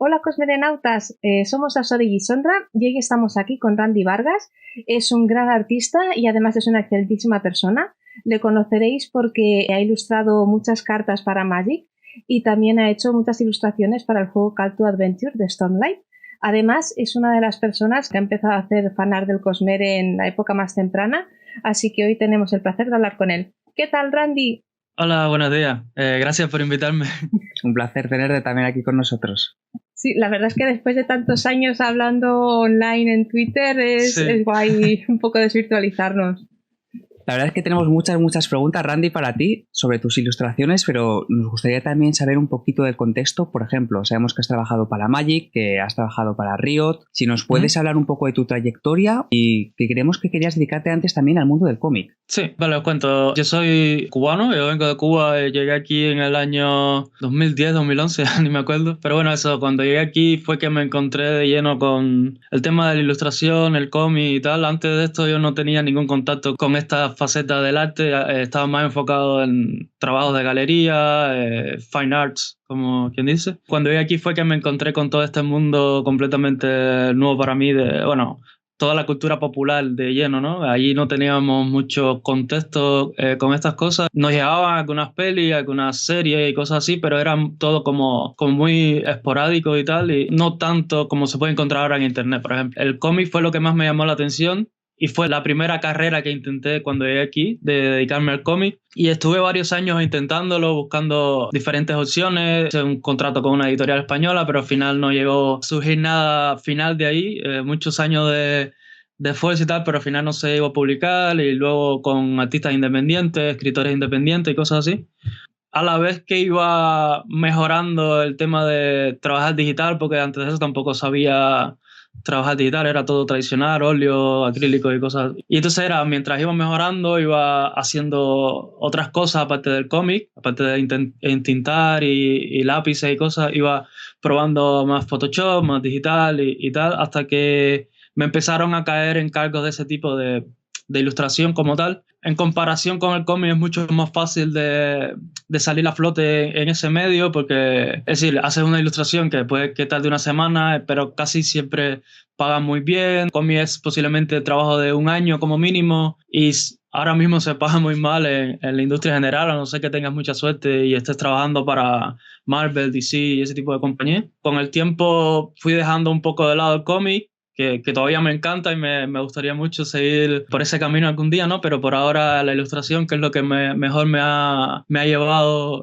Hola cosmerenautas, somos Asori y Sondra y hoy estamos aquí con Randy Vargas. Es un gran artista y además es una excelentísima persona. Le conoceréis porque ha ilustrado muchas cartas para Magic y también ha hecho muchas ilustraciones para el juego Call to Adventure de Stormlight. Además, es una de las personas que ha empezado a hacer fanart del Cosmere en la época más temprana, así que hoy tenemos el placer de hablar con él. ¿Qué tal, Randy? Hola, buenos días. Gracias por invitarme. Un placer tenerte también aquí con nosotros. Sí, la verdad es que después de tantos años hablando online en Twitter es guay un poco desvirtualizarnos. La verdad es que tenemos muchas preguntas, Randy, para ti sobre tus ilustraciones, pero nos gustaría también saber un poquito del contexto. Por ejemplo, sabemos que has trabajado para Magic, que has trabajado para Riot. Si nos puedes hablar un poco de tu trayectoria y que creemos que querías dedicarte antes también al mundo del cómic. Sí, vale, os cuento. Yo soy cubano, yo vengo de Cuba, llegué aquí en el año 2010, 2011, ni me acuerdo. Pero bueno, eso, cuando llegué aquí fue que me encontré de lleno con el tema de la ilustración, el cómic y tal. Antes de esto yo no tenía ningún contacto con esta faceta del arte, estaba más enfocado en trabajos de galería, fine arts, como quien dice. Cuando llegué aquí fue que me encontré con todo este mundo completamente nuevo para mí, toda la cultura popular de lleno, ¿no? Allí no teníamos mucho contexto con estas cosas. Nos llegaban algunas pelis, algunas series y cosas así, pero eran todo como muy esporádico y tal, y no tanto como se puede encontrar ahora en internet, por ejemplo. El cómic fue lo que más me llamó la atención y fue la primera carrera que intenté cuando llegué aquí, de dedicarme al cómic. Y estuve varios años intentándolo, buscando diferentes opciones. Hice un contrato con una editorial española, pero al final no llegó a surgir nada final de ahí. Muchos años de esfuerzo y tal, pero al final no se llegó a publicar. Y luego con artistas independientes, escritores independientes y cosas así. A la vez que iba mejorando el tema de trabajar digital, porque antes de eso tampoco sabía trabajar digital, era todo tradicional, óleo, acrílico y cosas. Y entonces era, mientras iba mejorando, iba haciendo otras cosas aparte del cómic, aparte de entintar y lápices y cosas, iba probando más Photoshop, más digital y tal, hasta que me empezaron a caer encargos de ese tipo de ilustración como tal. En comparación con el cómic es mucho más fácil de salir a flote en ese medio, porque, es decir, haces una ilustración que puede que tarde una semana, pero casi siempre pagan muy bien. El cómic es posiblemente trabajo de un año como mínimo y ahora mismo se paga muy mal en la industria general, a no ser que tengas mucha suerte y estés trabajando para Marvel, DC y ese tipo de compañías. Con el tiempo fui dejando un poco de lado el cómic, que todavía me encanta y me gustaría mucho seguir por ese camino algún día, ¿no? Pero por ahora la ilustración, que es lo que mejor me ha llevado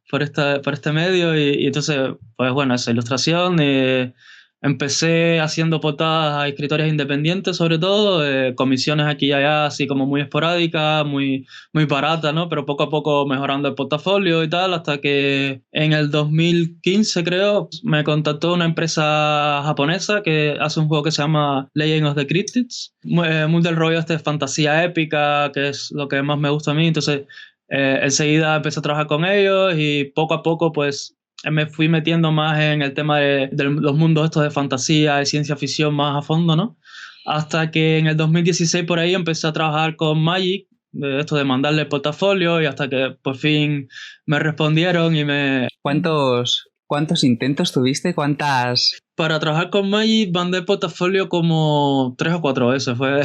por este medio y entonces, pues bueno, esa ilustración. Empecé haciendo portadas a escritores independientes, sobre todo, comisiones aquí y allá, así como muy esporádicas, muy baratas, ¿no? Pero poco a poco mejorando el portafolio y tal, hasta que en el 2015, creo, me contactó una empresa japonesa que hace un juego que se llama Legend of the Cryptids, muy del rollo de fantasía épica, que es lo que más me gusta a mí. Entonces, enseguida empecé a trabajar con ellos y poco a poco, pues, me fui metiendo más en el tema de los mundos estos de fantasía, de ciencia ficción más a fondo, ¿no? Hasta que en el 2016 por ahí empecé a trabajar con Magic, de esto de mandarle el portafolio, y hasta que por fin me respondieron y me... ¿Cuántos intentos tuviste? Para trabajar con Magic mandé portafolio como 3 o 4 veces. Fue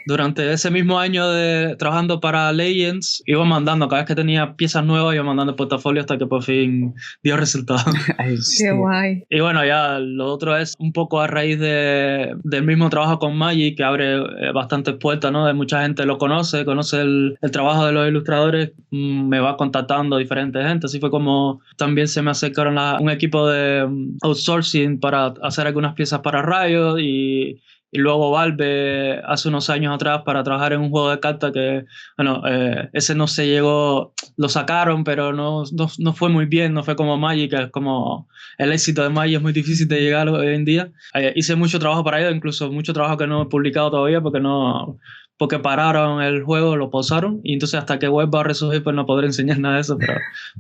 durante ese mismo año de trabajando para Legends, iba mandando, cada vez que tenía piezas nuevas, iba mandando portafolio hasta que por fin dio resultado. Qué guay. Y bueno, ya lo otro es un poco a raíz del mismo trabajo con Magic, que abre bastantes puertas, ¿no? De mucha gente lo conoce el trabajo de los ilustradores, me va contactando diferente gente. Así fue como también se me acercaron un equipo de outsourcing para hacer algunas piezas para Riot y luego Valve hace unos años atrás para trabajar en un juego de cartas que, bueno, ese no se llegó, lo sacaron, pero no fue muy bien, no fue como Magic, es como el éxito de Magic es muy difícil de llegar hoy en día. Hice mucho trabajo para ellos, incluso mucho trabajo que no he publicado todavía porque pararon el juego, lo pausaron, y entonces hasta que vuelva a resurgir pues no podré enseñar nada de eso,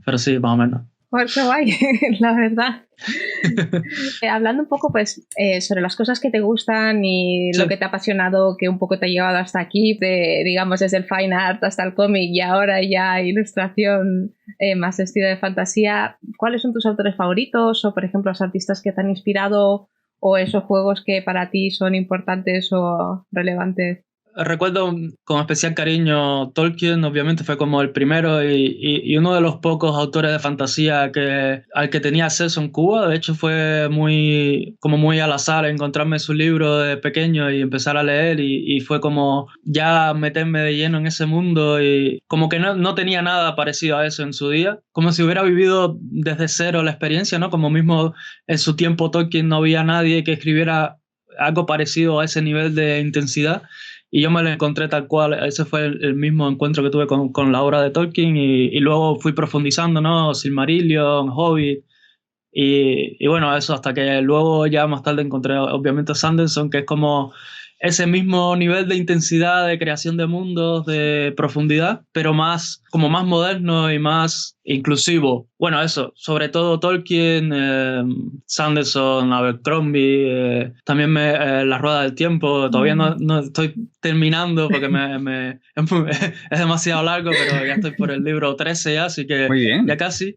pero sí, más o menos. Pues qué guay, la verdad. Hablando un poco pues sobre las cosas que te gustan y lo que te ha apasionado, que un poco te ha llevado hasta aquí, digamos desde el fine art hasta el cómic y ahora ya ilustración más estilo de fantasía, ¿cuáles son tus autores favoritos o por ejemplo los artistas que te han inspirado o esos juegos que para ti son importantes o relevantes? Recuerdo con especial cariño Tolkien, obviamente fue como el primero y uno de los pocos autores de fantasía al que tenía acceso en Cuba. De hecho fue muy al azar encontrarme su libro de pequeño y empezar a leer y fue como ya meterme de lleno en ese mundo y como que no tenía nada parecido a eso en su día, como si hubiera vivido desde cero la experiencia, ¿no? Como mismo en su tiempo Tolkien no había nadie que escribiera algo parecido a ese nivel de intensidad. Y yo me lo encontré tal cual, ese fue el mismo encuentro que tuve con la obra de Tolkien y luego fui profundizando, ¿no? Silmarillion, Hobbit y bueno, eso hasta que luego ya más tarde encontré obviamente Sanderson, que es como ese mismo nivel de intensidad, de creación de mundos, de profundidad, pero como más moderno y más inclusivo. Bueno, eso, sobre todo Tolkien, Sanderson, Abercrombie, también La Rueda del Tiempo, todavía no estoy terminando porque es demasiado largo, pero ya estoy por el libro 13 ya, así que muy bien. ya casi.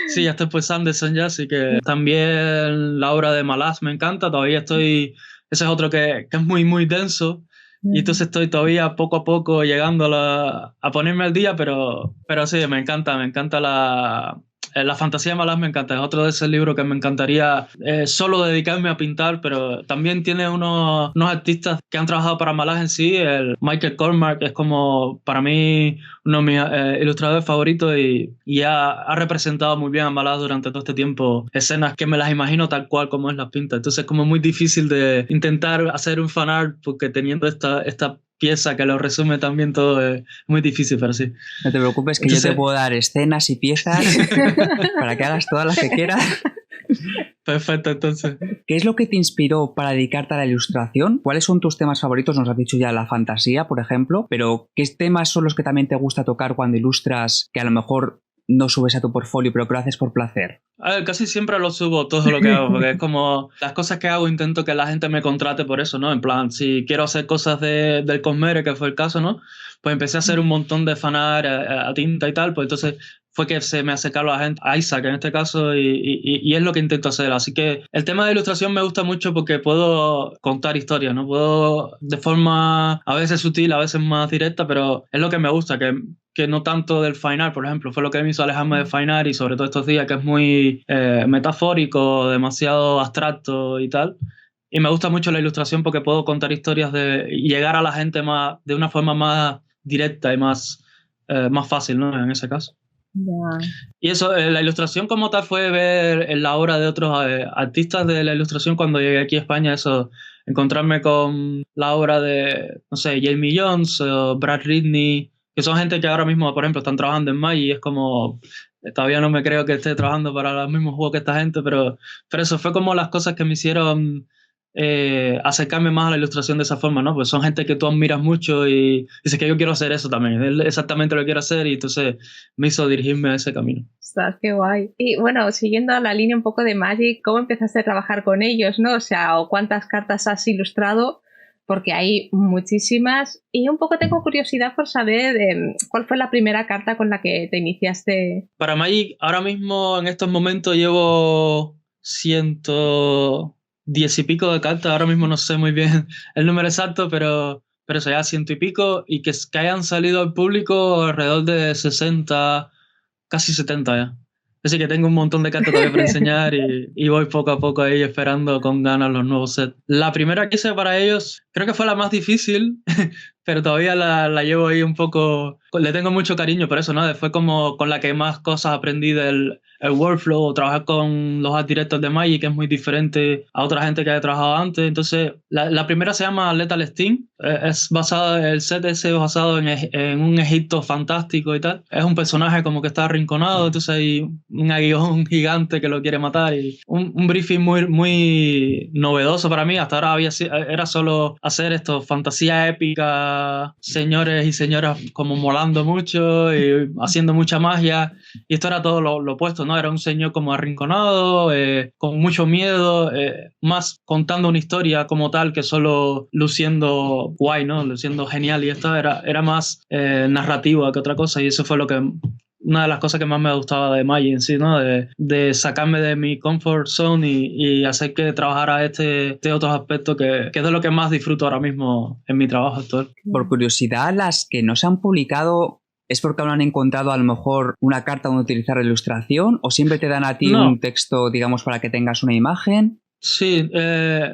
Sí, ya estoy por Sanderson ya, así que también la obra de Malaz me encanta, ese es otro que es muy, muy denso, y entonces estoy todavía poco a poco llegando a ponerme al día, pero sí, me encanta la fantasía de Malaz, me encanta, es otro de esos libros que me encantaría solo dedicarme a pintar, pero también tiene unos artistas que han trabajado para Malaz en sí, el Michael Cormack es como para mí uno de mis ilustradores favoritos y ha representado muy bien a Malaz durante todo este tiempo, escenas que me las imagino tal cual como es las pinta, entonces es como muy difícil de intentar hacer un fanart porque teniendo esta pieza que lo resume también todo es muy difícil, pero sí. No te preocupes que entonces, yo te puedo dar escenas y piezas para que hagas todas las que quieras. Perfecto, entonces. ¿Qué es lo que te inspiró para dedicarte a la ilustración? ¿Cuáles son tus temas favoritos? Nos has dicho ya la fantasía, por ejemplo, pero ¿qué temas son los que también te gusta tocar cuando ilustras que a lo mejor no subes a tu portfolio, pero que lo haces por placer? A ver, casi siempre lo subo todo lo que hago, porque es como las cosas que hago intento que la gente me contrate por eso, ¿no? En plan, si quiero hacer cosas del Cosmere, que fue el caso, ¿no? Pues empecé a hacer un montón de fanart a tinta y tal, pues entonces fue que se me acercaron la gente, a Isaac en este caso, y es lo que intento hacer. Así que el tema de ilustración me gusta mucho porque puedo contar historias, ¿no? Puedo de forma a veces sutil, a veces más directa, pero es lo que me gusta, que no tanto del fine art, por ejemplo, fue lo que me hizo alejarme del fine art y sobre todo estos días que es muy metafórico, demasiado abstracto y tal. Y me gusta mucho la ilustración porque puedo contar historias y llegar a la gente de una forma más directa y más fácil, ¿no? En ese caso. Yeah. Y eso, la ilustración como tal fue ver en la obra de otros artistas de la ilustración cuando llegué aquí a España, eso, encontrarme con la obra de, no sé, Jamie Jones o Brad Ridney, que son gente que ahora mismo, por ejemplo, están trabajando en Magic y es como, todavía no me creo que esté trabajando para los mismos juegos que esta gente, pero eso fue como las cosas que me hicieron acercarme más a la ilustración de esa forma, ¿no? Pues son gente que tú admiras mucho y dices que yo quiero hacer eso también, es exactamente lo que quiero hacer y entonces me hizo dirigirme a ese camino. Ostras, qué guay. Y bueno, siguiendo la línea un poco de Magic, ¿cómo empezaste a trabajar con ellos, no? O sea, ¿o cuántas cartas has ilustrado? Porque hay muchísimas y un poco tengo curiosidad por saber cuál fue la primera carta con la que te iniciaste. Para Magic, ahora mismo en estos momentos llevo 110 y pico de cartas, ahora mismo no sé muy bien el número exacto, pero eso ya 100 y pico y que hayan salido al público alrededor de 60, casi 70 ya. Así que tengo un montón de cartas todavía para enseñar y voy poco a poco ahí esperando con ganas los nuevos sets. La primera que hice para ellos creo que fue la más difícil, pero todavía la llevo ahí un poco, le tengo mucho cariño por eso, ¿no? Fue como con la que más cosas aprendí del workflow, trabajar con los art directors de Magic, que es muy diferente a otra gente que haya trabajado antes. Entonces, la primera se llama Lethal Sting, el set es basado en un Egipto fantástico y tal. Es un personaje como que está arrinconado, entonces hay un aguijón gigante que lo quiere matar y un briefing muy, muy novedoso para mí. Hasta ahora era solo hacer esto, fantasía épica, señores y señoras como volando mucho y haciendo mucha magia. Y esto era todo lo opuesto, ¿no? Era un señor como arrinconado, con mucho miedo, más contando una historia como tal que solo luciendo guay, ¿no? Luciendo genial. Y esto era más narrativa que otra cosa. Y eso fue una de las cosas que más me gustaba de Magic en sí, ¿no? De sacarme de mi comfort zone y hacer que trabajara este otro aspecto que es de lo que más disfruto ahora mismo en mi trabajo actual. Por curiosidad, las que no se han publicado, ¿es porque no han encontrado a lo mejor una carta donde utilizar la ilustración? ¿O siempre te dan a ti un texto, digamos, para que tengas una imagen? Sí,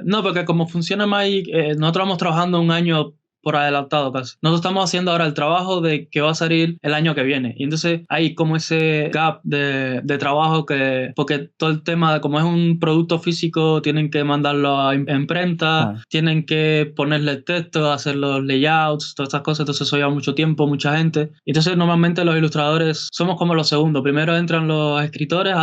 no, porque como funciona Magic, nosotros vamos trabajando un año por adelantado casi. Nosotros estamos haciendo ahora el trabajo de que va a salir el año que viene. Y entonces hay como ese gap de trabajo porque todo el tema de como es un producto físico, tienen que mandarlo a imprenta, tienen que ponerle el texto, hacer los layouts, todas estas cosas. Entonces eso lleva mucho tiempo, mucha gente. Entonces normalmente los ilustradores somos como los segundos. Primero entran los escritores,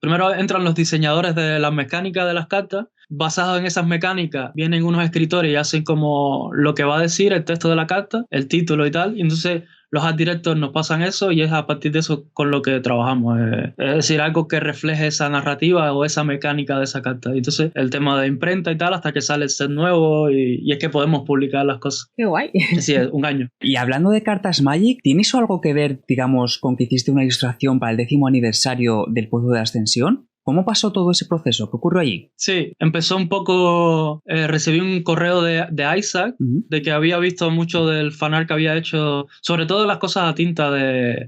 primero entran los diseñadores de las mecánicas de las cartas. Basado en esas mecánicas, vienen unos escritores y hacen como lo que va a decir el texto de la carta, el título y tal. Y entonces los art directors nos pasan eso y es a partir de eso con lo que trabajamos. Es decir, algo que refleje esa narrativa o esa mecánica de esa carta. Y entonces el tema de imprenta y tal hasta que sale el set nuevo y es que podemos publicar las cosas. ¡Qué guay! Sí, es un año. Y hablando de cartas Magic, ¿tienes algo que ver, digamos, con que hiciste una ilustración para el 10º aniversario del Pozo de la Ascensión? ¿Cómo pasó todo ese proceso? ¿Qué ocurrió allí? Sí, empezó un poco... recibí un correo de Isaac, de que había visto mucho del fanart que había hecho, sobre todo las cosas a tinta de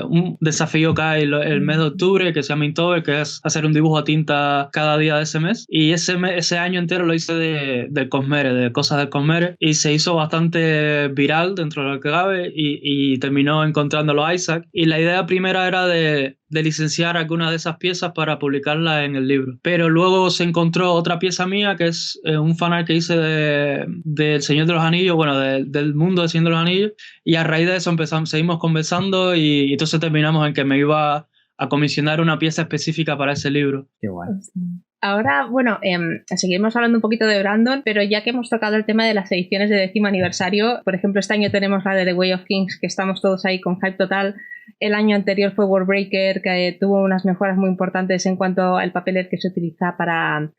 un desafío que hay el mes de octubre, que se llama Inktober, que es hacer un dibujo a tinta cada día de ese mes. Y ese año entero lo hice del Cosmere, de cosas del Cosmere, y se hizo bastante viral dentro de lo que cabe y terminó encontrándolo a Isaac. Y la idea primera era de licenciar algunas de esas piezas para publicarlas en el libro. Pero luego se encontró otra pieza mía que es un fanart que hice del Señor de los Anillos, bueno, del mundo del Señor de los Anillos, y a raíz de eso seguimos conversando y entonces terminamos en que me iba a comisionar una pieza específica para ese libro. Qué guay. Ahora, bueno, seguimos hablando un poquito de Brandon, pero ya que hemos tocado el tema de las ediciones de 10º aniversario, por ejemplo, este año tenemos la de The Way of Kings, que estamos todos ahí con hype total. El año anterior fue Worldbreaker, que tuvo unas mejoras muy importantes en cuanto al papel que se utiliza para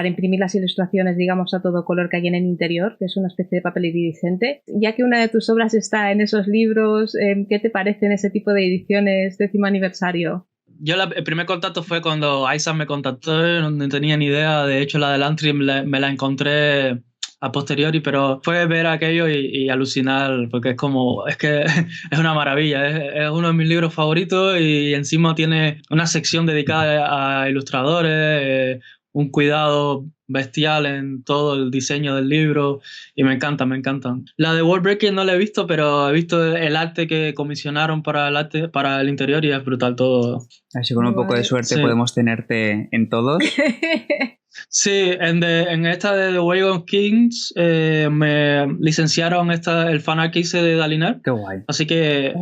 imprimir las ilustraciones, digamos, a todo color que hay en el interior, que es una especie de papel iridiscente. Ya que una de tus obras está en esos libros, ¿qué te parecen ese tipo de ediciones 10º aniversario? El primer contacto fue cuando Isaac me contactó, no tenía ni idea. De hecho, la del Antrim me la encontré a posteriori, pero fue ver aquello y alucinar, porque es que es una maravilla. Es uno de mis libros favoritos y encima tiene una sección dedicada a ilustradores, un cuidado bestial en todo el diseño del libro y me encantan. La de Worldbreaker no la he visto, pero he visto el arte que comisionaron para el interior y es brutal todo. Así con un poco de suerte podemos tenerte en todos. Sí, en esta de The Way of Kings me licenciaron el fanart que hice de Dalinar. Qué guay. Así que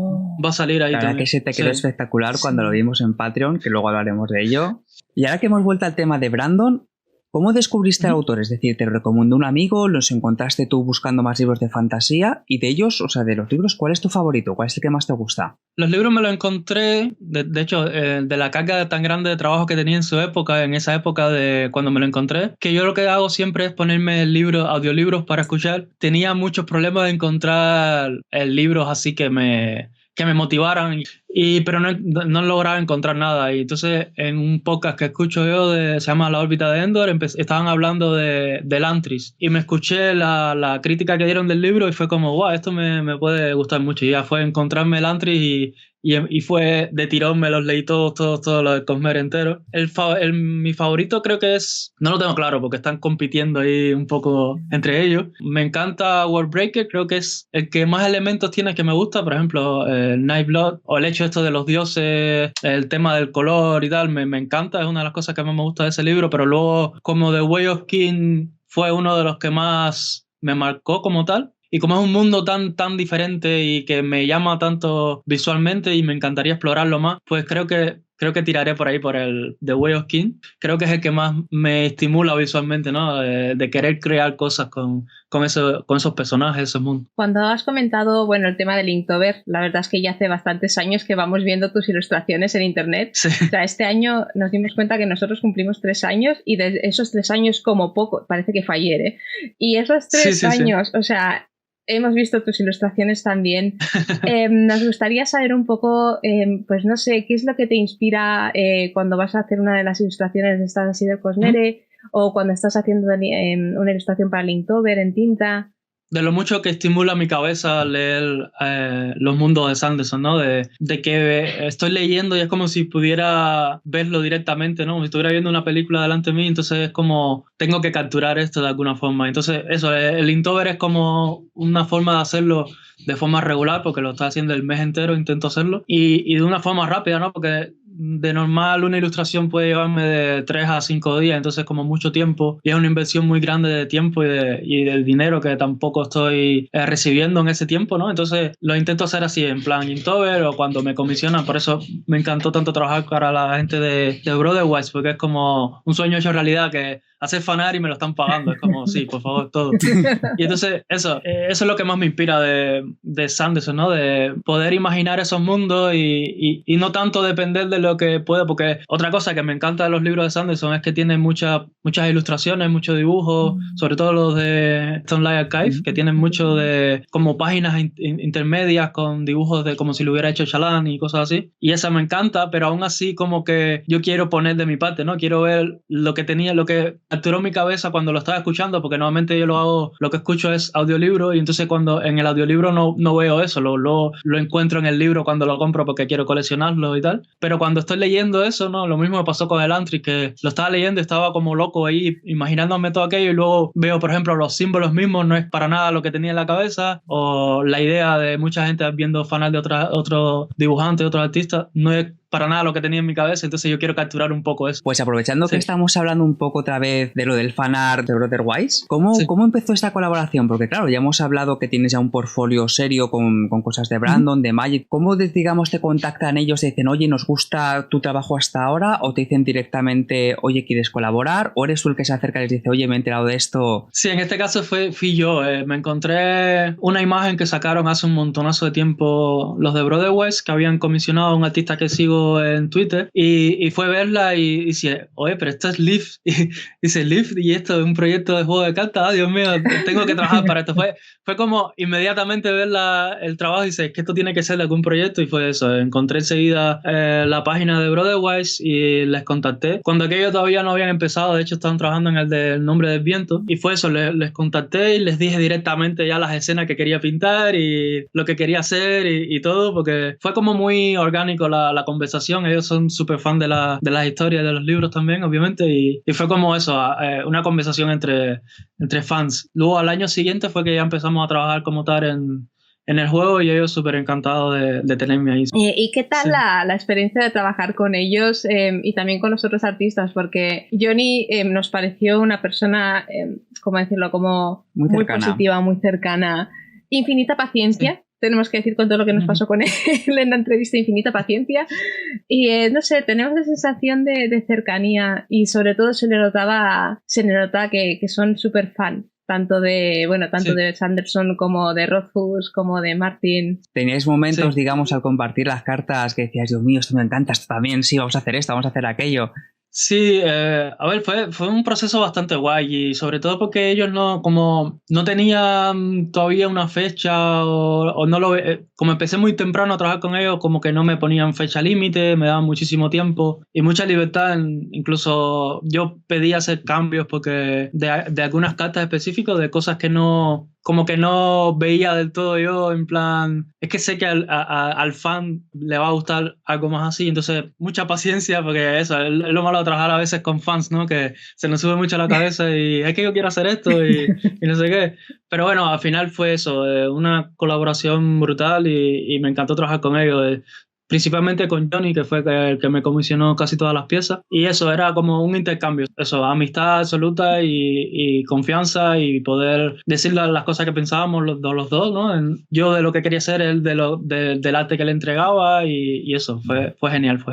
va a salir ahí también. Que se te quedó espectacular cuando lo vimos en Patreon, que luego hablaremos de ello. Y ahora que hemos vuelto al tema de Brandon, ¿cómo descubriste al autor? Es decir, ¿te lo recomendó un amigo? ¿Los encontraste tú buscando más libros de fantasía? Y de ellos, o sea, de los libros, ¿cuál es tu favorito? ¿Cuál es el que más te gusta? Los libros me los encontré, de hecho, de la carga tan grande de trabajo que tenía en esa época de cuando me lo encontré, que yo lo que hago siempre es ponerme audiolibros para escuchar. Tenía muchos problemas de encontrar libros así que me motivaran, pero no lograba encontrar nada. Y entonces en un podcast que escucho yo, se llama La órbita de Endor, estaban hablando del Antris y me escuché la crítica que dieron del libro y fue como, wow, esto me puede gustar mucho. Y ya fue encontrarme el Antris y fue de tirón, me los leí todos los de Cosmere entero. Mi favorito creo que no lo tengo claro porque están compitiendo ahí un poco entre ellos. Me encanta Worldbreaker, creo que es el que más elementos tiene que me gusta, por ejemplo, Nightblood o el hecho esto de los dioses, el tema del color y tal, me encanta, es una de las cosas que más me gusta de ese libro, pero luego como The Way of King fue uno de los que más me marcó como tal. Y como es un mundo tan diferente y que me llama tanto visualmente y me encantaría explorarlo más, pues creo que creo que tiraré por ahí, por el The Way of King. Creo que es el que más me estimula visualmente, ¿no? De querer crear cosas con esos personajes, ese mundo. Cuando has comentado, bueno, el tema del Inktober, la verdad es que ya hace bastantes años que vamos viendo tus ilustraciones en internet. Sí. O sea, este año nos dimos cuenta que nosotros cumplimos 3 años y de esos 3 años como poco, parece que fue ayer, ¿eh? Y esos 3 años, o sea, hemos visto tus ilustraciones también. Nos gustaría saber un poco, pues no sé, ¿qué es lo que te inspira cuando vas a hacer una de las ilustraciones de estas así del Cosmere o cuando estás haciendo una ilustración para el Inktober en tinta? De lo mucho que estimula mi cabeza leer los mundos de Sanderson, ¿no? De que estoy leyendo y es como si pudiera verlo directamente, ¿no? Como si estuviera viendo una película delante de mí, entonces es como, tengo que capturar esto de alguna forma. Entonces, eso, el Inktober es como una forma de hacerlo de forma regular, porque lo estoy haciendo el mes entero, intento hacerlo, y de una forma rápida, ¿no? Porque de normal una ilustración puede llevarme de 3 a 5 días, entonces como mucho tiempo, y es una inversión muy grande de tiempo y del dinero que tampoco estoy recibiendo en ese tiempo, ¿no? Entonces lo intento hacer así, en plan Inktober o cuando me comisionan. Por eso me encantó tanto trabajar para la gente de Brotherwise, porque es como un sueño hecho realidad, que hacer fanart y me lo están pagando, es como, sí, por favor, todo. Y entonces eso es lo que más me inspira de Sanderson, ¿no? De poder imaginar esos mundos y no tanto depender de lo que puedo, porque otra cosa que me encanta de los libros de Sanderson es que tiene muchas ilustraciones, muchos dibujos, sobre todo los de Stormlight Archive, que tienen mucho de como páginas intermedias con dibujos de como si lo hubiera hecho Chaland y cosas así, y esa me encanta, pero aún así como que yo quiero poner de mi parte, ¿no? Quiero ver lo que capturó mi cabeza cuando lo estaba escuchando, porque normalmente yo lo que escucho es audiolibro, y entonces cuando en el audiolibro no veo eso, lo encuentro en el libro cuando lo compro porque quiero coleccionarlo y tal, pero cuando estoy leyendo eso, ¿no? Lo mismo me pasó con el Antri, que lo estaba leyendo y estaba como loco ahí imaginándome todo aquello, y luego veo, por ejemplo, los símbolos mismos, no es para nada lo que tenía en la cabeza, o la idea de mucha gente viendo fanart de otros dibujantes, otros artistas, no es para nada lo que tenía en mi cabeza, entonces yo quiero capturar un poco eso. Pues aprovechando que estamos hablando un poco otra vez de lo del fanart de Brotherwise, ¿cómo empezó esta colaboración? Porque claro, ya hemos hablado que tienes ya un portfolio serio con cosas de Brandon, de Magic. ¿Cómo, digamos, te contactan ellos y dicen, oye, nos gusta tu trabajo hasta ahora? ¿O te dicen directamente, oye, ¿quieres colaborar? ¿O eres tú el que se acerca y les dice, oye, me he enterado de esto? Sí, en este caso fui yo. Me encontré una imagen que sacaron hace un montonazo de tiempo los de Brotherwise, que habían comisionado a un artista que sigo en Twitter, y fue verla y dice, oye, pero esto es Leaf. Y dice, Leaf, y esto es un proyecto de juego de cartas. Dios mío, tengo que trabajar para esto. Fue como inmediatamente ver el trabajo y dice, es que esto tiene que ser de algún proyecto, y fue eso. Encontré enseguida la página de Brotherwise y les contacté. Cuando aquellos todavía no habían empezado, de hecho estaban trabajando en el del Nombre del Viento, y fue eso, les contacté y les dije directamente ya las escenas que quería pintar y lo que quería hacer y todo, porque fue como muy orgánico la conversación. Ellos son súper fan de las historias, de los libros también, obviamente, y fue como eso, una conversación entre fans. Luego al año siguiente fue que ya empezamos a trabajar como tal en el juego, y ellos súper encantados de tenerme ahí. ¿Y qué tal la experiencia de trabajar con ellos y también con los otros artistas? Porque Johnny nos pareció una persona, ¿cómo decirlo?, como muy positiva, muy cercana, infinita paciencia. Sí. Tenemos que decir con todo lo que nos pasó con él en la entrevista, infinita paciencia. Y no sé, tenemos la sensación de cercanía, y sobre todo se le nota que son súper fan. Tanto de Sanderson como de Rothfuss, como de Martin. ¿Teníais momentos, digamos, al compartir las cartas que decías, Dios mío, esto me encanta, esto también, sí, vamos a hacer esto, vamos a hacer aquello? Sí, a ver, fue un proceso bastante guay, y sobre todo porque ellos no tenían todavía una fecha, o no como empecé muy temprano a trabajar con ellos, como que no me ponían fecha límite, me daban muchísimo tiempo y mucha libertad. Incluso yo pedí hacer cambios porque de algunas cartas específicas, de cosas que como que no veía del todo yo, en plan, es que sé que al fan le va a gustar algo más así, entonces mucha paciencia, porque eso es lo malo de trabajar a veces con fans, ¿no? Que se nos sube mucho a la cabeza y es que yo quiero hacer esto y no sé qué. Pero bueno, al final fue eso, una colaboración brutal, y me encantó trabajar con ellos. Principalmente con Johnny, que fue el que me comisionó casi todas las piezas, y eso era como un intercambio, eso, amistad absoluta y confianza, y poder decir las cosas que pensábamos los dos, ¿no? Yo de lo que quería hacer, él del arte que le entregaba, y eso, fue genial.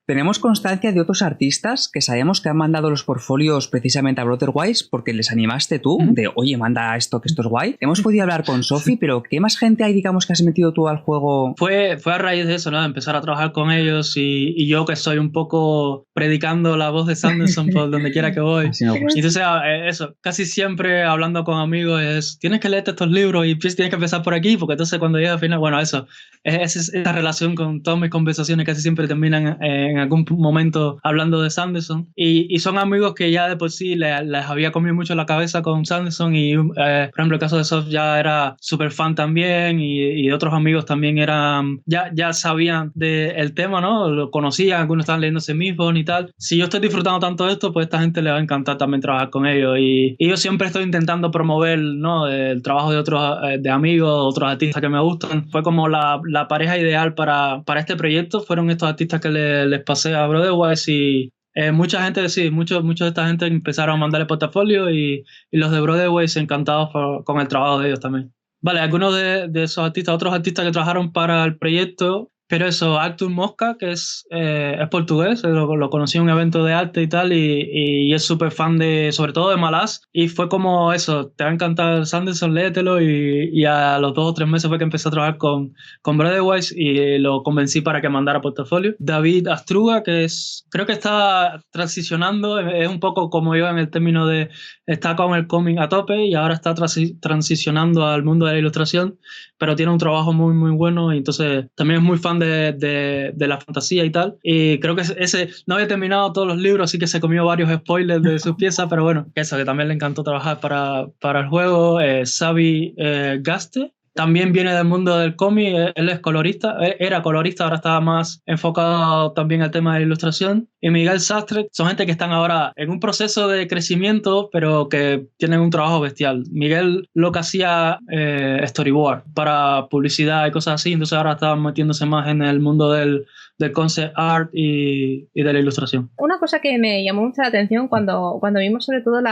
Tenemos constancia de otros artistas que sabemos que han mandado los portfolios precisamente a Brotherwise porque les animaste tú de, oye, manda esto, que esto es guay. Hemos podido hablar con Sophie, pero ¿qué más gente hay, digamos, que has metido tú al juego? Fue a raíz de eso, ¿no? De empezar a trabajar con ellos y yo que soy un poco predicando la voz de Sanderson por donde quiera que voy. Así me gusta. Y entonces, eso, casi siempre hablando con amigos es, tienes que leerte estos libros y tienes que empezar por aquí, porque entonces cuando llegas al final, bueno, eso, esa relación con todas mis conversaciones casi siempre terminan en algún momento hablando de Sanderson. Y son amigos que ya de por sí les había comido mucho la cabeza con Sanderson y, por ejemplo, el caso de Sof ya era súper fan también y otros amigos también eran, ya sabían del tema, ¿no? Lo conocían, algunos estaban leyendo Semifon y tal. Si yo estoy disfrutando tanto de esto, pues a esta gente le va a encantar también trabajar con ellos. Y yo siempre estoy intentando promover, ¿no? El trabajo de otros de amigos, otros artistas que me gustan. Fue como la pareja ideal para este proyecto. Fueron estos artistas que les pasé a Brotherwise y mucha gente, sí, muchos de esta gente empezaron a mandarle portafolio y los de Brotherwise encantados con el trabajo de ellos también. Vale, algunos de esos artistas, otros artistas que trabajaron para el proyecto, pero eso, Artur Mosca, que es portugués, lo conocí en un evento de arte y tal, y es súper fan sobre todo de Malaz, y fue como eso, te va a encantar Sanderson, léetelo, y a los 2 o 3 meses fue que empecé a trabajar con Brotherwise y lo convencí para que mandara portafolio. David Astruga, creo que está transicionando, es un poco como yo en el término de está con el cómic a tope y ahora está transicionando al mundo de la ilustración, pero tiene un trabajo muy muy bueno y entonces también es muy fan de la fantasía y tal, y creo que ese no había terminado todos los libros, así que se comió varios spoilers de sus piezas, pero bueno, eso, que también le encantó trabajar para el juego. Xavi Gaste también viene del mundo del cómic, él es colorista, era colorista, ahora está más enfocado también al tema de la ilustración. Y Miguel Sastre, son gente que están ahora en un proceso de crecimiento, pero que tienen un trabajo bestial. Miguel lo que hacía storyboard para publicidad y cosas así, entonces ahora está metiéndose más en el mundo del concept art y de la ilustración. Una cosa que me llamó mucho la atención cuando vimos sobre todo el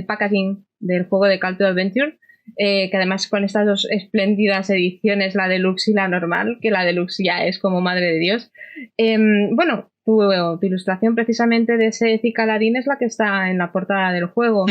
packaging del juego de Call to Adventure, que además con estas 2 espléndidas ediciones, la deluxe y la normal, que la deluxe ya es como madre de Dios. Tu ilustración precisamente de ese Cicaladín es la que está en la portada del juego.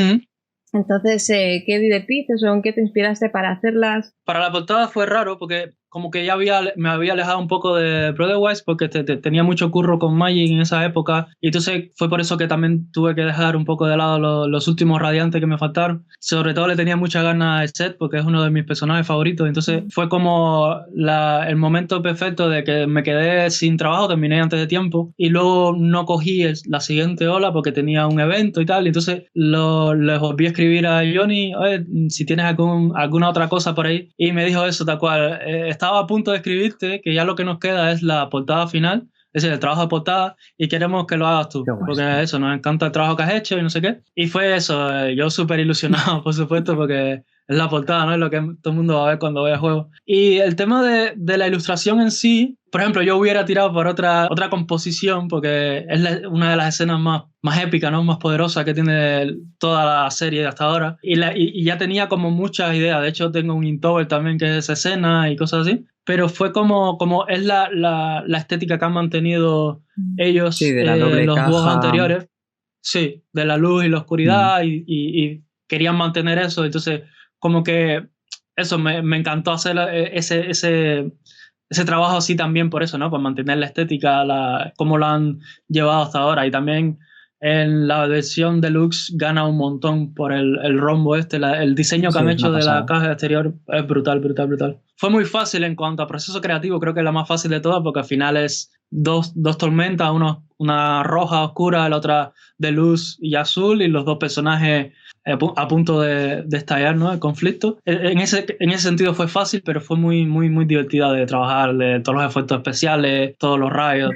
Entonces, ¿qué directrices o en qué te inspiraste para hacerlas? Para la portada fue raro porque como que ya me había alejado un poco de Brotherwise porque tenía mucho curro con Magic en esa época y entonces fue por eso que también tuve que dejar un poco de lado los últimos radiantes que me faltaron. Sobre todo le tenía mucha ganas a Seth porque es uno de mis personajes favoritos, entonces fue como el momento perfecto de que me quedé sin trabajo, terminé antes de tiempo y luego no cogí la siguiente ola porque tenía un evento y tal, y entonces les volví a escribir a Johnny, oye, si tienes alguna otra cosa por ahí, y me dijo eso tal cual, estaba a punto de escribirte que ya lo que nos queda es la portada final, es decir, el trabajo de portada, y queremos que lo hagas tú, porque eso, nos encanta el trabajo que has hecho y no sé qué. Y fue eso, yo súper ilusionado, por supuesto, porque es la portada, ¿no? Es lo que todo el mundo va a ver cuando vea el juego. Y el tema de la ilustración en sí, por ejemplo, yo hubiera tirado por otra composición, porque es una de las escenas más épicas, ¿no? Más poderosas que tiene toda la serie hasta ahora. Y ya tenía como muchas ideas. De hecho, tengo un Inktober también que es esa escena y cosas así. Pero fue como es la estética que han mantenido ellos, sí, de la doble los caja. dúos anteriores. Sí, de la luz y la oscuridad, y querían mantener eso. Entonces, como que eso me encantó hacer ese trabajo así también por eso, ¿no? Por mantener la estética, cómo lo han llevado hasta ahora. Y también en la versión deluxe gana un montón por el rombo el diseño que han hecho de la caja exterior es brutal, brutal, brutal. Fue muy fácil en cuanto a proceso creativo, creo que es la más fácil de todas porque al final es dos tormentas, una roja oscura, la otra de luz y azul, y los 2 personajes a punto de estallar, ¿no? El conflicto. En ese sentido fue fácil, pero fue muy, muy, muy divertida de trabajar, de todos los efectos especiales, todos los rayos,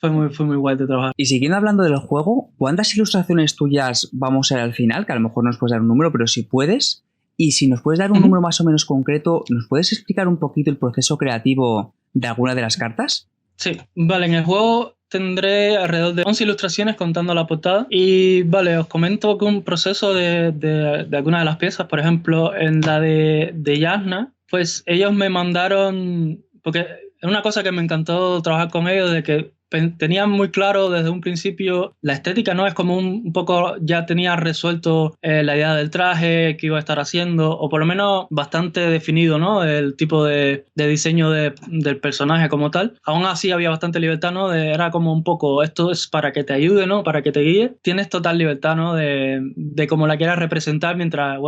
fue muy guay de trabajar. Y siguiendo hablando del juego, ¿cuántas ilustraciones tuyas vamos a ver al final? Que a lo mejor no nos puedes dar un número, pero si puedes. Y si nos puedes dar un número más o menos concreto, ¿nos puedes explicar un poquito el proceso creativo de alguna de las cartas? Sí, vale, en el juego tendré alrededor de 11 ilustraciones contando la portada. Y vale, os comento que un proceso de algunas de las piezas, por ejemplo, en la de Yasna, pues ellos me mandaron, porque es una cosa que me encantó trabajar con ellos, de que tenían muy claro desde un principio la estética, ¿no? Es como un poco ya tenía resuelto la idea del traje que iba a estar haciendo, o por lo menos bastante definido, ¿no? El tipo de diseño del personaje como tal. Aún así había bastante libertad, ¿no? Era como un poco, esto es para que te ayude, ¿no? Para que te guíe. Tienes total libertad, ¿no? De cómo la quieras representar mientras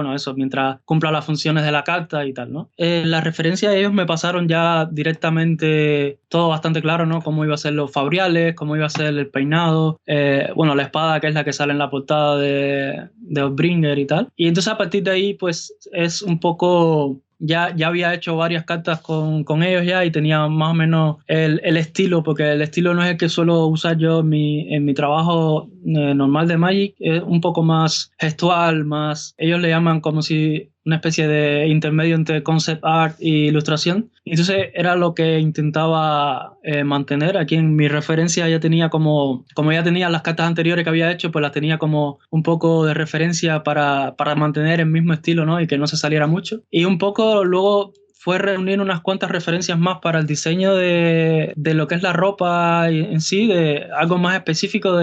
cumpla las funciones de la carta y tal, ¿no? La referencia de ellos me pasaron ya directamente todo bastante claro, ¿no? Cómo iba a ser los fabriales, cómo iba a ser el peinado, la espada que es la que sale en la portada de Oathbringer y tal. Y entonces a partir de ahí pues es un poco... Ya había hecho varias cartas con ellos ya y tenía más o menos el estilo, porque el estilo no es el que suelo usar yo en mi trabajo normal de Magic, es un poco más gestual, más... Ellos le llaman como si una especie de intermedio entre concept art e ilustración. Entonces era lo que intentaba mantener. Aquí en mi referencia ya tenía como ya tenía las cartas anteriores que había hecho, pues las tenía como un poco de referencia para mantener el mismo estilo, ¿no? Y que no se saliera mucho. Y un poco luego fue reunir unas cuantas referencias más para el diseño de lo que es la ropa en sí, de algo más específico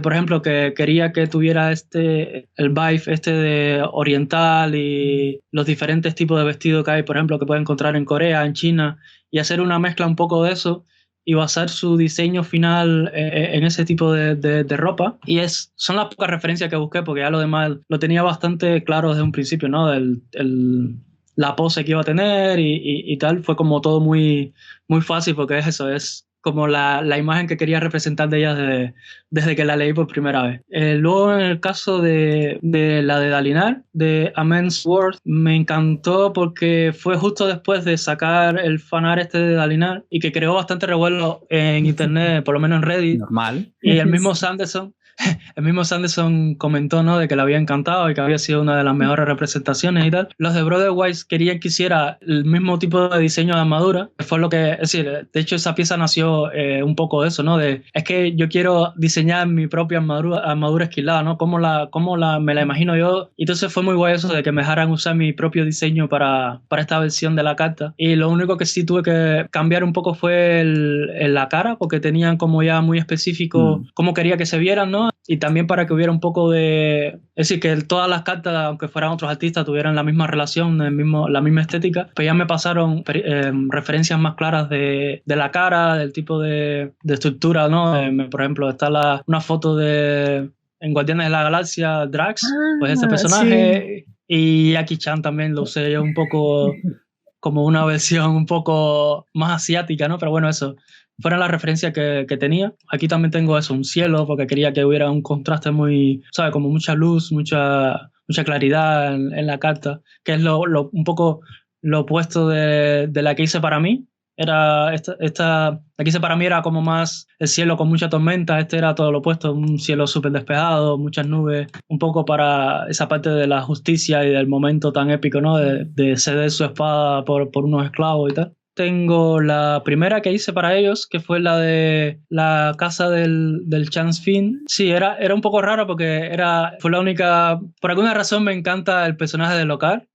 por ejemplo, que quería que tuviera el vibe de oriental y los diferentes tipos de vestido que hay, por ejemplo, que puedes encontrar en Corea, en China, y hacer una mezcla un poco de eso y basar su diseño final en ese tipo de ropa. Y son las pocas referencias que busqué, porque ya lo demás lo tenía bastante claro desde un principio, ¿no? La pose que iba a tener y tal, fue como todo muy, muy fácil, porque es como la imagen que quería representar de ella desde que la leí por primera vez. Luego en el caso de la de Dalinar, de A Man's Worth, me encantó porque fue justo después de sacar el fanart de Dalinar y que creó bastante revuelo en internet, por lo menos en Reddit. Normal. Y el mismo Sanderson comentó, ¿no? De que le había encantado y que había sido una de las mejores representaciones y tal. Los de Brotherwise querían que hiciera el mismo tipo de diseño de armadura. Fue lo que, es decir, de hecho esa pieza nació un poco de eso, ¿no? Es que yo quiero diseñar mi propia armadura esquilada, ¿no? ¿Cómo me la imagino yo? Y entonces fue muy guay eso de que me dejaran usar mi propio diseño para esta versión de la carta. Y lo único que sí tuve que cambiar un poco fue la cara, porque tenían como ya muy específico cómo quería que se vieran, ¿no? Y también para que hubiera un poco es decir, que todas las cartas, aunque fueran otros artistas, tuvieran la misma relación, la misma estética. Pues ya me pasaron referencias más claras de la cara, del tipo de estructura, ¿no? Por ejemplo, está una foto en Guardianes de la Galaxia, Drax, pues ese personaje. Sí. Y Jackie-chan también lo usé yo un poco como una versión un poco más asiática, ¿no? Pero bueno, eso fueron las referencias que tenía. Aquí también tengo un cielo, porque quería que hubiera un contraste muy, ¿sabes? Como mucha luz, mucha claridad en la carta, que es un poco lo opuesto de la que hice para mí. La que hice para mí era como más el cielo con mucha tormenta, era todo lo opuesto, un cielo súper despejado, muchas nubes, un poco para esa parte de la justicia y del momento tan épico, ¿no? De ceder su espada por unos esclavos y tal. Tengo la primera que hice para ellos, que fue la de la casa del Chance Finn. Sí, era un poco raro porque fue la única... Por alguna razón me encanta el personaje de Lokar.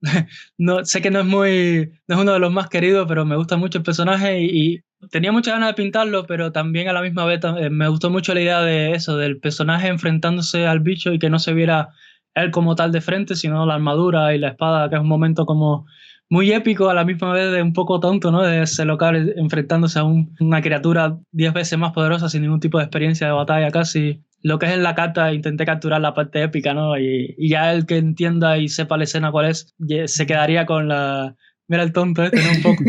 No, sé que no es uno de los más queridos, pero me gusta mucho el personaje y tenía muchas ganas de pintarlo, pero también a la misma vez me gustó mucho la idea de eso, del personaje enfrentándose al bicho y que no se viera él como tal de frente, sino la armadura y la espada, que es un momento como muy épico, a la misma vez de un poco tonto, ¿no? De ese local enfrentándose a una criatura 10 veces más poderosa sin ningún tipo de experiencia de batalla casi. Lo que es en la carta intenté capturar la parte épica, ¿no? Y ya el que entienda y sepa la escena cuál es, se quedaría con la... Mira el tonto ¿no? Un poco.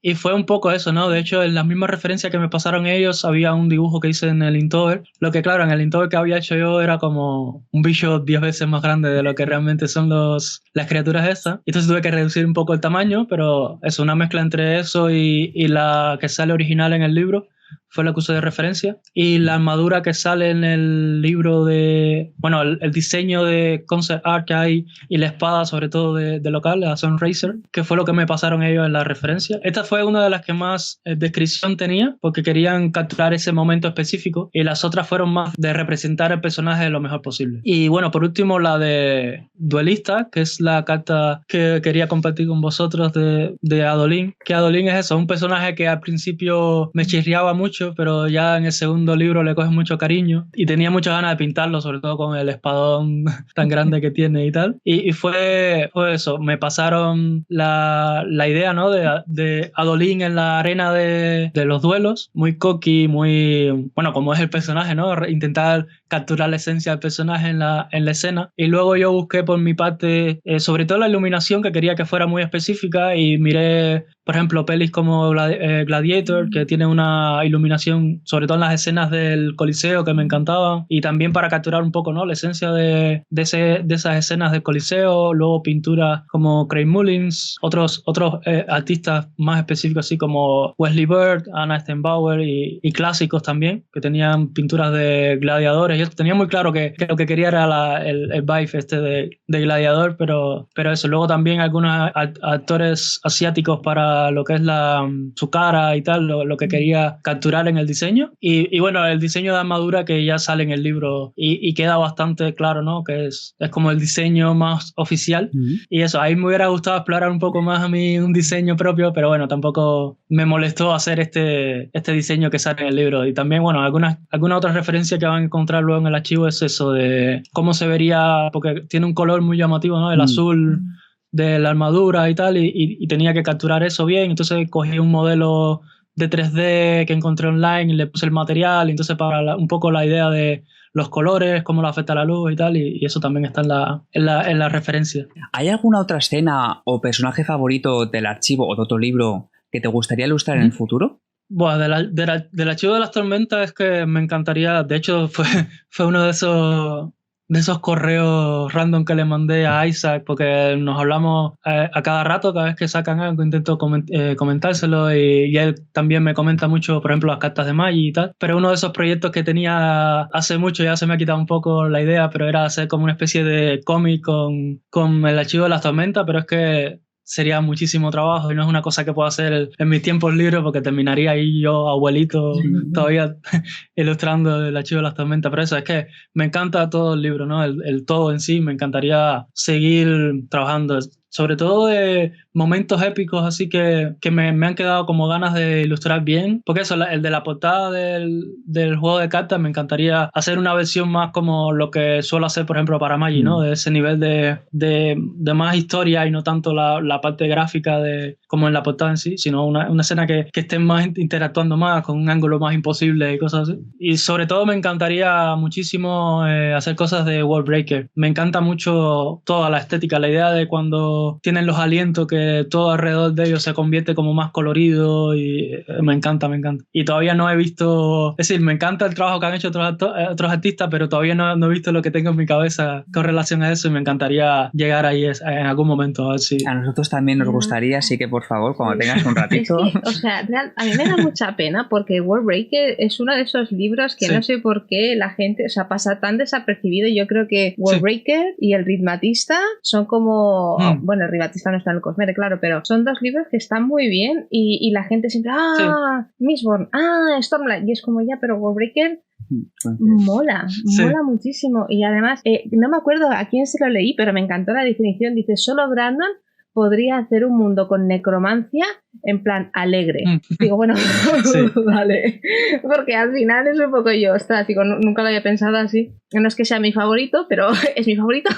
Y fue un poco eso, ¿no? De hecho, en las mismas referencias que me pasaron ellos, había un dibujo que hice en el Inktober. Lo que, claro, en el Inktober que había hecho yo era como un bicho 10 veces más grande de lo que realmente son las criaturas estas. Y entonces tuve que reducir un poco el tamaño, pero eso, una mezcla entre eso y la que sale original en el libro, fue la que usé de referencia. Y la armadura que sale en el libro el diseño de concept art que hay y la espada, sobre todo de local, la Sunracer, que fue lo que me pasaron ellos en la referencia. Esta fue una de las que más descripción tenía, porque querían capturar ese momento específico, y las otras fueron más de representar el personaje lo mejor posible. Y bueno, por último, la de Duelista, que es la carta que quería compartir con vosotros de Adolin, que Adolin es eso, un personaje que al principio me chirriaba mucho, pero ya en el segundo libro le coge mucho cariño y tenía muchas ganas de pintarlo, sobre todo con el espadón tan grande que tiene y tal. Y fue eso, me pasaron la idea, ¿no? de Adolin en la arena de los duelos, muy cocky, muy, bueno, como es el personaje, ¿no? Intentar capturar la esencia del personaje en la escena. Y luego yo busqué por mi parte, sobre todo la iluminación, que quería que fuera muy específica, y miré, por ejemplo, pelis como Gladiator, que tiene una iluminación, sobre todo en las escenas del Coliseo, que me encantaban, y también para capturar un poco, ¿no? La esencia de esas escenas del Coliseo. Luego pinturas como Craig Mullins, otros artistas más específicos, así como Wesley Byrd, Anna Steinbauer, y clásicos también, que tenían pinturas de gladiadores. Yo tenía muy claro que lo que quería era el vibe de gladiador, pero eso. Luego también algunos actores asiáticos para lo que es su cara y tal, lo que quería capturar en el diseño. Y bueno, el diseño de armadura que ya sale en el libro y queda bastante claro, ¿no? Que es como el diseño más oficial. Y eso, ahí me hubiera gustado explorar un poco más a mí un diseño propio, pero bueno, tampoco me molestó hacer este diseño que sale en el libro. Y también, bueno, alguna otra referencia que van a encontrar luego en el archivo es eso de cómo se vería, porque tiene un color muy llamativo, ¿no? El azul de la armadura y tal, y tenía que capturar eso bien. Entonces cogí un modelo de 3D que encontré online y le puse el material, y entonces para un poco la idea de los colores, cómo lo afecta la luz y tal, y eso también está en la referencia. ¿Hay alguna otra escena o personaje favorito del archivo o de otro libro que te gustaría ilustrar en el futuro? Bueno, del archivo de las tormentas es que me encantaría, de hecho fue uno de esos correos random que le mandé a Isaac, porque nos hablamos a cada rato, cada vez que sacan algo intento comentárselo, y él también me comenta mucho, por ejemplo, las cartas de Magic y tal. Pero uno de esos proyectos que tenía hace mucho, ya se me ha quitado un poco la idea, pero era hacer como una especie de cómic con el archivo de las tormentas, pero es que sería muchísimo trabajo y no es una cosa que puedo hacer en mis tiempos libres, porque terminaría ahí yo, abuelito, todavía ilustrando el archivo de las tormentas. Pero eso, es que me encanta todo el libro, ¿no? El todo en sí, me encantaría seguir trabajando, sobre todo de momentos épicos, así que me han quedado como ganas de ilustrar bien, porque eso, el de la portada del juego de cartas, me encantaría hacer una versión más como lo que suelo hacer, por ejemplo, para Magic, ¿no? De ese nivel de más historia, y no tanto la parte gráfica como en la portada en sí, sino una escena que estén más interactuando más, con un ángulo más imposible y cosas así. Y sobre todo me encantaría muchísimo hacer cosas de Worldbreaker. Me encanta mucho toda la estética, la idea de cuando tienen los alientos, que todo alrededor de ellos se convierte como más colorido, y me encanta. Y todavía no he visto, es decir, me encanta el trabajo que han hecho otros artistas, pero todavía no he visto lo que tengo en mi cabeza con relación a eso, y me encantaría llegar ahí en algún momento, a ver si... A nosotros también nos gustaría, así que por favor, cuando tengas un ratito... Es que, o sea, a mí me da mucha pena, porque Worldbreaker es uno de esos libros que no sé por qué la gente, o sea, pasa tan desapercibido. Yo creo que Worldbreaker y El Ritmatista son como... Bueno, el Ritmatista no está en el Cosmere, claro, pero son dos libros que están muy bien, y la gente siempre, Mistborn, Stormlight, y es como ya, pero Worldbreaker mola muchísimo. Y además, no me acuerdo a quién se lo leí, pero me encantó la definición. Dice, solo Brandon podría hacer un mundo con necromancia en plan alegre. Digo, bueno, vale. Porque al final es un poco yo, ostras, digo, nunca lo había pensado así. No es que sea mi favorito, pero es mi favorito.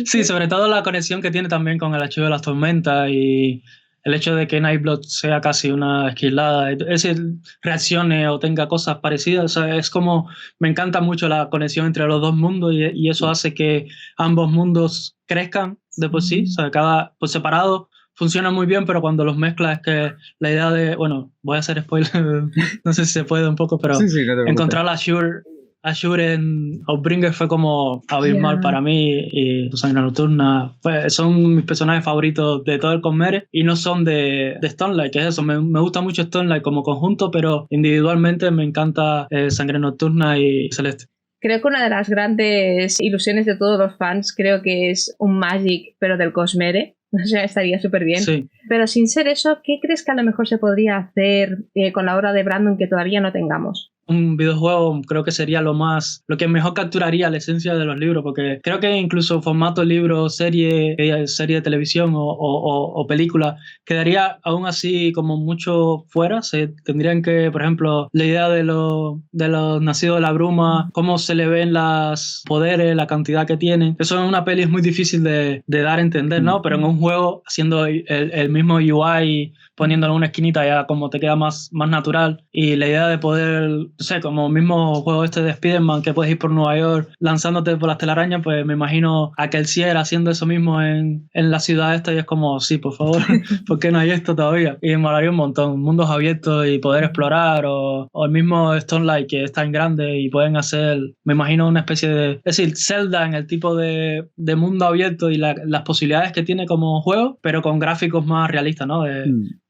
Sí, sobre todo la conexión que tiene también con el archivo de las tormentas, y el hecho de que Nightblood sea casi una esquilada, es decir, reaccione o tenga cosas parecidas. O sea, es como, me encanta mucho la conexión entre los dos mundos, y eso hace que ambos mundos crezcan de por sí. O sea, cada por separado funciona muy bien, pero cuando los mezclas, es que la idea de, bueno, voy a hacer spoiler, no sé si se puede un poco, pero no encontrar a Shur Ashura en Outbringers fue como abismal para mí, y Sangre Nocturna son mis personajes favoritos de todo el Cosmere y no son de Stormlight, que es eso, me gusta mucho Stormlight como conjunto, pero individualmente me encanta Sangre Nocturna y Celeste. Creo que una de las grandes ilusiones de todos los fans creo que es un Magic, pero del Cosmere. O sea, estaría súper bien. Sí. Pero sin ser eso, ¿qué crees que a lo mejor se podría hacer con la obra de Brandon que todavía no tengamos? Un videojuego creo que sería lo que mejor capturaría la esencia de los libros, porque creo que incluso formato libro, serie de televisión o película quedaría aún así como mucho fuera. Se tendrían que, por ejemplo, la idea de los nacidos de la bruma, cómo se le ven los poderes, la cantidad que tienen. Eso en una peli es muy difícil de dar a entender, ¿no? Pero en un juego, haciendo el mismo UI, poniéndolo en una esquinita, ya como te queda más natural. Y la idea de poder, no sé, como el mismo juego este de Spider-Man, que puedes ir por Nueva York lanzándote por las telarañas, pues me imagino a Kelsier haciendo eso mismo en la ciudad esta, y es como, sí, por favor, ¿por qué no hay esto todavía? Y me molaría un montón, mundos abiertos y poder explorar, o el mismo Stormlight, que es tan grande y pueden hacer, me imagino una especie de, es decir, Zelda en el tipo de mundo abierto y las posibilidades que tiene como juego, pero con gráficos más realistas, ¿no?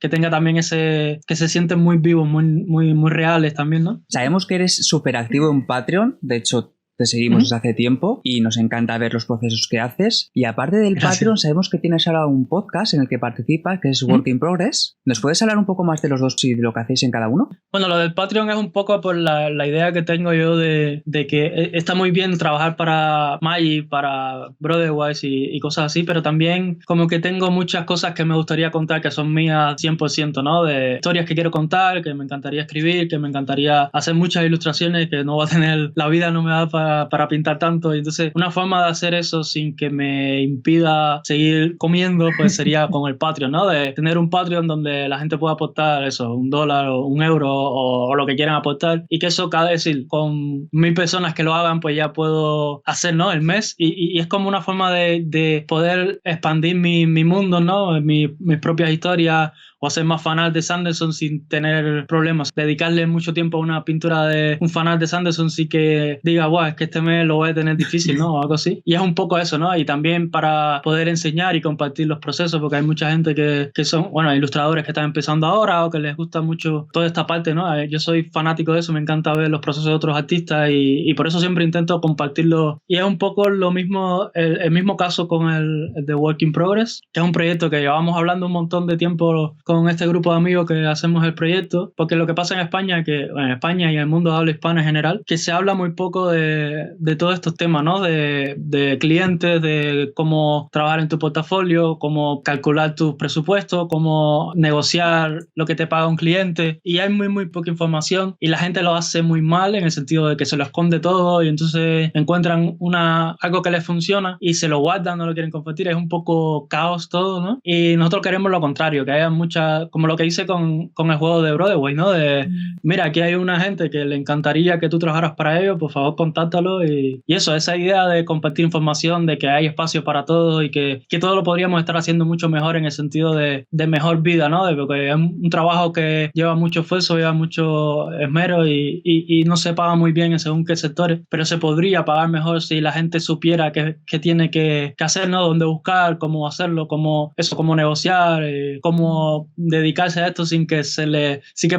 Que tenga también que se sienten muy vivos, muy reales también, ¿no? Sabemos que eres súper activo en Patreon, de hecho te seguimos desde hace tiempo y nos encanta ver los procesos que haces. Y aparte del Patreon, sabemos que tienes ahora un podcast en el que participas, que es Work in Progress. ¿Nos puedes hablar un poco más de los dos y de lo que hacéis en cada uno? Bueno, lo del Patreon es un poco por la idea que tengo yo de que está muy bien trabajar para Magic, para Brotherwise y cosas así, pero también como que tengo muchas cosas que me gustaría contar que son mías 100%, ¿no? De historias que quiero contar, que me encantaría escribir, que me encantaría hacer muchas ilustraciones, que no va a tener, la vida no me da para pintar tanto. Y entonces una forma de hacer eso sin que me impida seguir comiendo, pues sería con el Patreon, ¿no? De tener un Patreon donde la gente pueda aportar eso, $1 o €1 o lo que quieran aportar, y que eso cada vez, con 1000 personas que lo hagan, pues ya puedo hacer, ¿no? El mes, y es como una forma de poder expandir mi mundo, ¿no? Mis propias historias, o hacer más fanart de Sanderson sin tener problemas. Dedicarle mucho tiempo a una pintura de un fanart de Sanderson sí que diga, guau, es que este mes lo voy a tener difícil, ¿no? O algo así. Y es un poco eso, ¿no? Y también para poder enseñar y compartir los procesos, porque hay mucha gente que son, bueno, ilustradores que están empezando ahora o que les gusta mucho toda esta parte, ¿no? Yo soy fanático de eso, me encanta ver los procesos de otros artistas y por eso siempre intento compartirlo. Y es un poco lo mismo, el mismo caso con el de Work in Progress, que es un proyecto que llevamos hablando un montón de tiempo con este grupo de amigos que hacemos el proyecto, porque lo que pasa en España, que en España y en el mundo de habla hispana en general, que se habla muy poco de todos estos temas, ¿no? De clientes, de cómo trabajar en tu portafolio, cómo calcular tus presupuestos, cómo negociar lo que te paga un cliente, y hay muy poca información y la gente lo hace muy mal en el sentido de que se lo esconde todo y entonces encuentran algo que les funciona y se lo guardan, no lo quieren compartir, es un poco caos todo, ¿no? Y nosotros queremos lo contrario, que haya mucha, como lo que hice con el juego de Brotherway, ¿no? De, mira, aquí hay una gente que le encantaría que tú trabajaras para ellos, por favor, contáctalo, y eso, esa idea de compartir información, de que hay espacio para todo y que todo lo podríamos estar haciendo mucho mejor en el sentido de mejor vida, ¿no? Porque es un trabajo que lleva mucho esfuerzo, lleva mucho esmero y no se paga muy bien en según qué sectores, pero se podría pagar mejor si la gente supiera qué tiene que hacer, ¿no? Dónde buscar, cómo hacerlo, cómo negociar, cómo dedicarse a esto sin que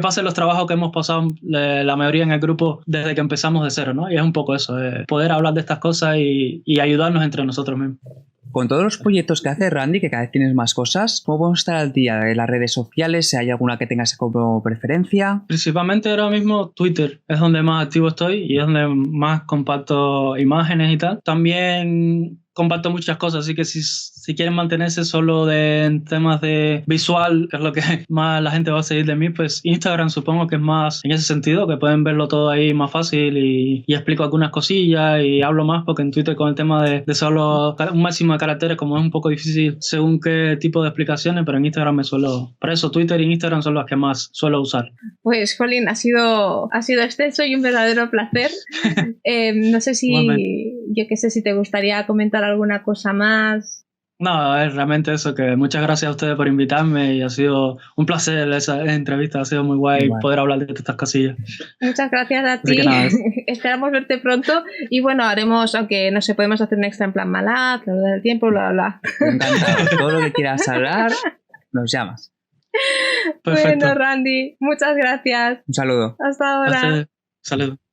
pase los trabajos que hemos pasado la mayoría en el grupo desde que empezamos de cero, ¿no? Y es un poco eso, poder hablar de estas cosas y ayudarnos entre nosotros mismos. Con todos los proyectos que hace Randy, que cada vez tienes más cosas, ¿cómo podemos estar al día de las redes sociales? ¿Si hay alguna que tengas como preferencia? Principalmente ahora mismo Twitter es donde más activo estoy y es donde más comparto imágenes y tal. También comparto muchas cosas, así que si quieren mantenerse solo en temas de visual, que es lo que más la gente va a seguir de mí, pues Instagram supongo que es más en ese sentido, que pueden verlo todo ahí más fácil y explico algunas cosillas y hablo más, porque en Twitter con el tema de solo un máximo de caracteres, como es un poco difícil según qué tipo de explicaciones, pero en Instagram por eso Twitter y Instagram son las que más suelo usar. Pues Colin, ha sido extenso y un verdadero placer. No sé si, yo qué sé, si te gustaría comentar alguna cosa más. No, es realmente eso, que muchas gracias a ustedes por invitarme y ha sido un placer esa entrevista, ha sido muy guay Igual. poder hablar de estas cosillas. Muchas gracias a Así ti. que nada, Esperamos verte pronto y bueno, haremos, aunque no sé, podemos hacer un extra en plan Malad, lo del tiempo, bla, bla, bla. Encantado. Todo lo que quieras hablar, nos llamas. perfecto. Bueno, Randy, muchas gracias. Un saludo. Hasta ahora. Saludos.